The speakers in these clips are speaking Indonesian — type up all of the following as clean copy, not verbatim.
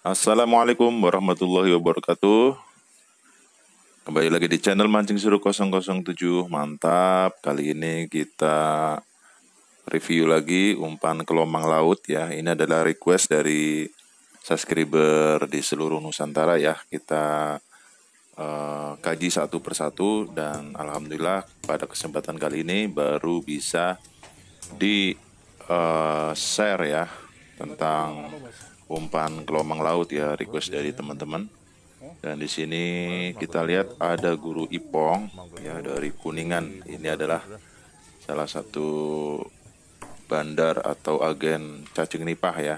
Assalamualaikum warahmatullahi wabarakatuh. Kembali lagi di channel Mancing Seru 007. Mantap. Kali ini kita review lagi umpan kelomang laut ya. Ini adalah request dari subscriber di seluruh Nusantara ya. Kita kaji satu persatu dan alhamdulillah pada kesempatan kali ini baru bisa di share ya tentang umpan kelomang laut ya, request dari teman-teman. Dan di sini kita lihat ada guru Ipong ya dari Kuningan. Ini adalah salah satu bandar atau agen cacing nipah ya,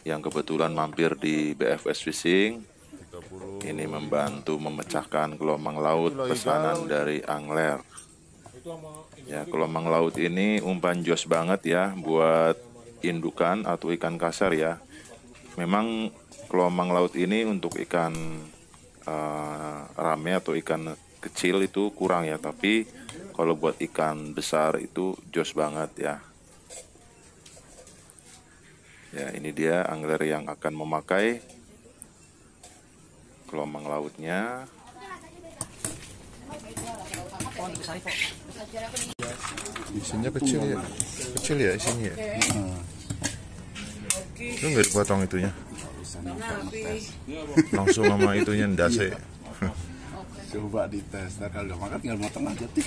yang kebetulan mampir di BFS Fishing. Ini membantu memecahkan kelomang laut pesanan dari angler. Ya, kelomang laut ini umpan jos banget ya buat indukan atau ikan kasar ya. Memang kelomang laut ini untuk ikan rame atau ikan kecil itu kurang ya, tapi kalau buat ikan besar itu jos banget ya. Ya, ini dia angler yang akan memakai kelomang lautnya. Isinya kecil ya isinya ya. Itu nggak dipotong itunya, langsung sama itunya ndase. Coba dites, kalau udah makan tinggal motong aja tik.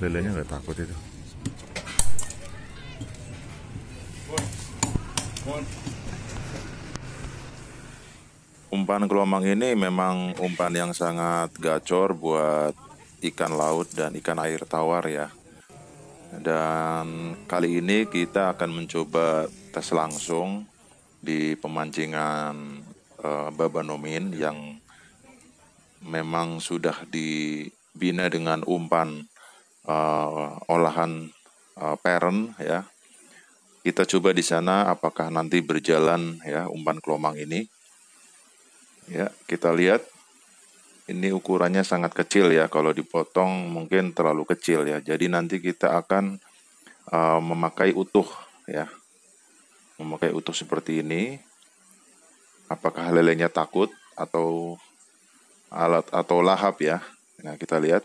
Lelenya nggak takut itu. Umpan kelomang ini memang umpan yang sangat gacor buat ikan laut dan ikan air tawar ya. Dan kali ini kita akan mencoba tes langsung di pemancingan Babanomin yang memang sudah dibina dengan umpan olahan parent ya. Kita coba di sana apakah nanti berjalan ya umpan kelomang ini. Ya, kita lihat. Ini ukurannya sangat kecil ya, kalau dipotong mungkin terlalu kecil ya. Jadi nanti kita akan memakai utuh ya. Memakai utuh seperti ini. Apakah lelenya takut atau alat atau lahap ya. Nah, kita lihat.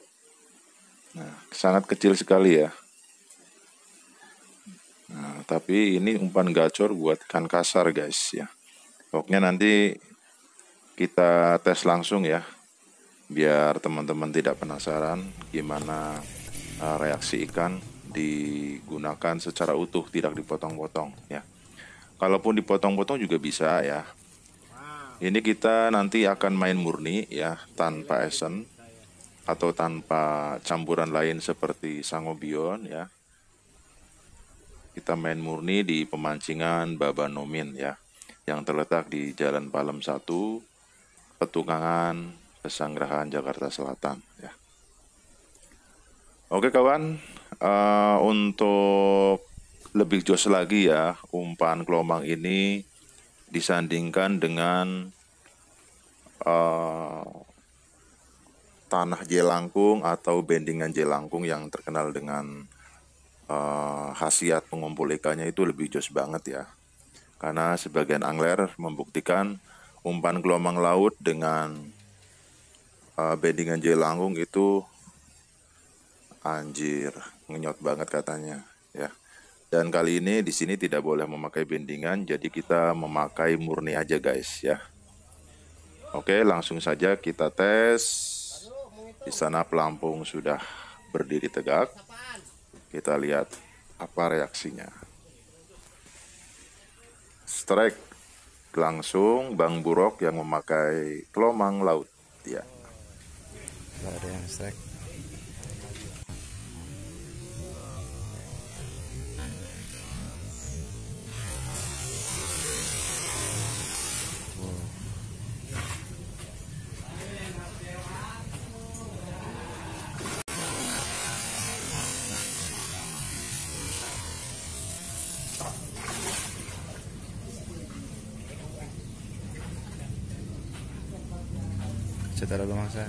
Nah, sangat kecil sekali ya. Nah, tapi ini umpan gacor buat ikan kasar guys ya. Pokoknya nanti kita tes langsung ya, biar teman-teman tidak penasaran gimana reaksi ikan digunakan secara utuh, tidak dipotong-potong ya. Kalaupun dipotong-potong juga bisa ya. Ini kita nanti akan main murni ya, tanpa esen atau tanpa campuran lain seperti sangobion ya. Kita main murni di pemancingan Babanomin ya, yang terletak di Jalan Palem 1, Petukangan, Pesanggerahan, Jakarta Selatan ya. Oke kawan, untuk lebih jos lagi ya umpan kelomang ini disandingkan dengan tanah jelangkung atau bendingan jelangkung yang terkenal dengan khasiat pengumpul ikannya itu lebih jos banget ya. Karena sebagian angler membuktikan umpan kelomang laut dengan bendingan jelangkung itu anjir, ngenyot banget katanya ya. Dan kali ini di sini tidak boleh memakai bendingan, jadi kita memakai murni aja guys ya. Oke, langsung saja kita tes. Di sana pelampung sudah berdiri tegak. Kita lihat apa reaksinya. Strike langsung Bang Burok yang memakai kelomang laut ya. Nggak ada yang strike. Setelah bangsa.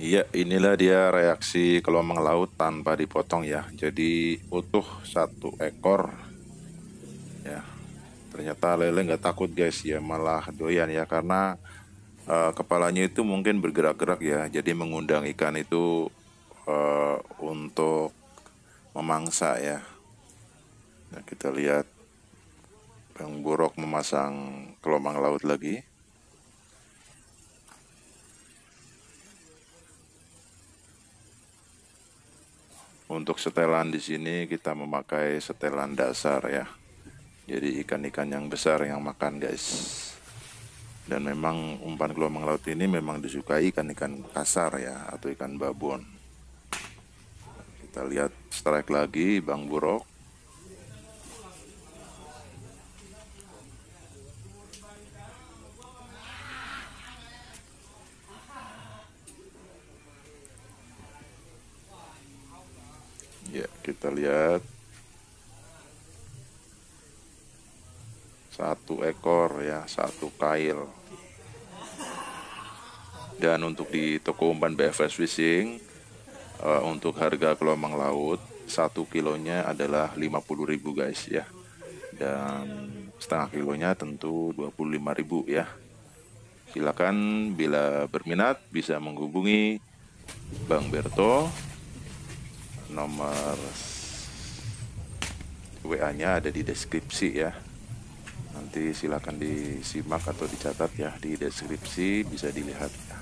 Iya, inilah dia reaksi kelomang laut tanpa dipotong ya. Jadi utuh satu ekor ya. Ternyata lele nggak takut guys ya, malah doyan ya karena kepalanya itu mungkin bergerak-gerak ya. Jadi mengundang ikan itu untuk memangsa ya. Nah, kita lihat Bang Burok memasang kelomang laut lagi. Untuk setelan di sini kita memakai setelan dasar ya. Jadi ikan-ikan yang besar yang makan guys. Dan memang umpan kelomang laut ini memang disukai ikan-ikan kasar ya, atau ikan babon. Kita lihat strike lagi Bang Burok. Ya, kita lihat satu ekor ya, satu kail. Dan untuk di toko umpan BFS Fishing, untuk harga kelomang laut 1 kilonya adalah 50.000 guys ya. Dan setengah kilonya tentu 25.000 ya. Silakan bila berminat bisa menghubungi Bang Berto. Nomor WA-nya ada di deskripsi ya. Nanti silakan disimak atau dicatat ya, di deskripsi bisa dilihat ya.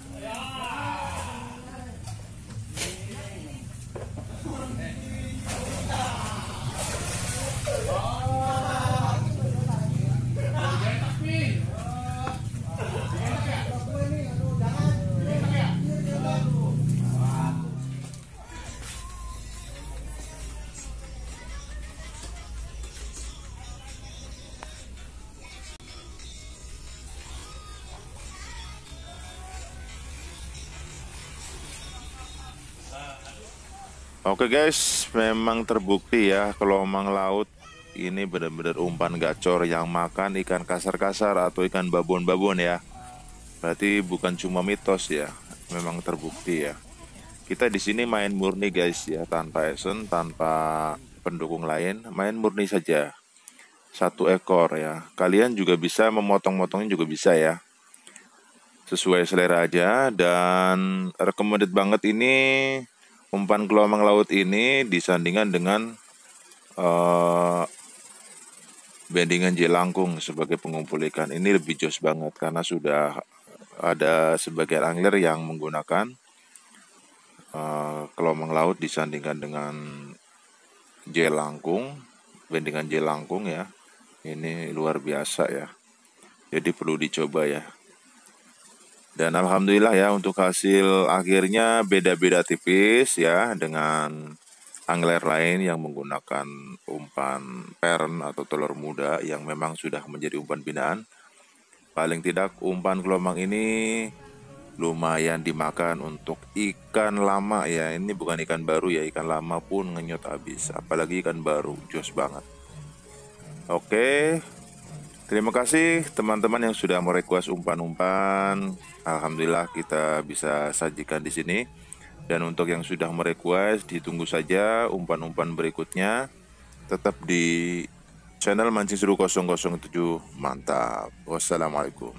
Oke guys, memang terbukti ya kelomang laut ini benar-benar umpan gacor yang makan ikan kasar-kasar atau ikan babon-babon ya. Berarti bukan cuma mitos ya, memang terbukti ya. Kita di sini main murni guys ya, tanpa esen, tanpa pendukung lain, main murni saja. Satu ekor ya. Kalian juga bisa memotong-motongnya juga bisa ya. Sesuai selera aja, dan recommended banget ini umpan kelomang laut ini disandingkan dengan bendingan jelangkung sebagai pengumpul ikan. Ini lebih jos banget karena sudah ada sebagian angler yang menggunakan kelomang laut disandingkan dengan jelangkung, bendingan jelangkung ya. Ini luar biasa ya. Jadi perlu dicoba ya. Dan alhamdulillah ya, untuk hasil akhirnya beda-beda tipis ya dengan angler lain yang menggunakan umpan peren atau telur muda yang memang sudah menjadi umpan binaan. Paling tidak umpan kelomang ini lumayan dimakan untuk ikan lama ya. Ini bukan ikan baru ya, ikan lama pun ngenyot habis. Apalagi ikan baru, jos banget. Oke. Terima kasih teman-teman yang sudah merequest umpan-umpan. Alhamdulillah kita bisa sajikan di sini. Dan untuk yang sudah merequest, ditunggu saja umpan-umpan berikutnya. Tetap di channel Mancing Seru 007. Mantap. Wassalamualaikum.